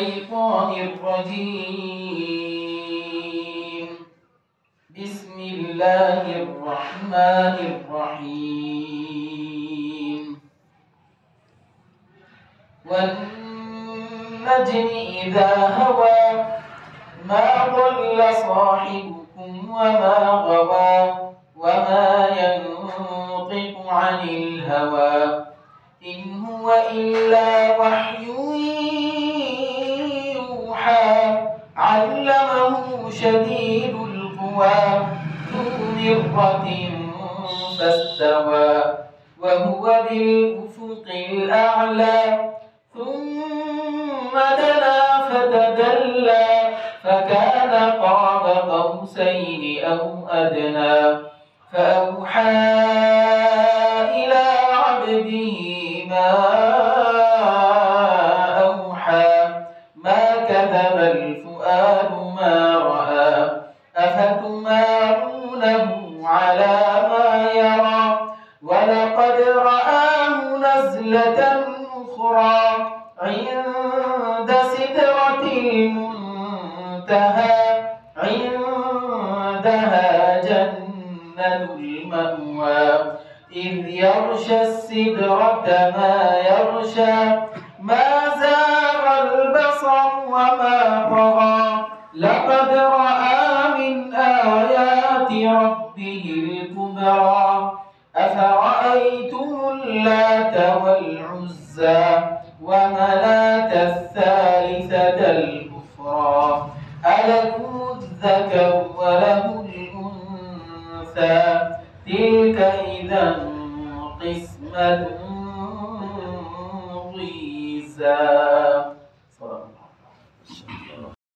الشيطان الرجيم. بسم الله الرحمن الرحيم. والنجم إذا هوى ما ضل صاحبكم وما غوى وما ينطق عن الهوى إن هو إلا وحي يوحى علمه شديد القوى ذو مرة فاستوى وهو بالأفق الأعلى ثم دنا فتدلى فكان قاب قوسين أو أدنى فأوحى إلى عبده ما أوحى ما كذب الفؤاد ما رأى أفتمارونه على ما يرى ولقد رآه نزلة أخرى عند سدرة المنتهى عندها جنة المأوى إذ يغشى السدرة ما يغشى ما زاغ البصر وما طغى لقد رأى من آيات ربه الكبرى أفرأيتم اللات والعزى ومناة الثالثة الأخرى ألكم الذكر وله الأنثى تلك إذا قسمة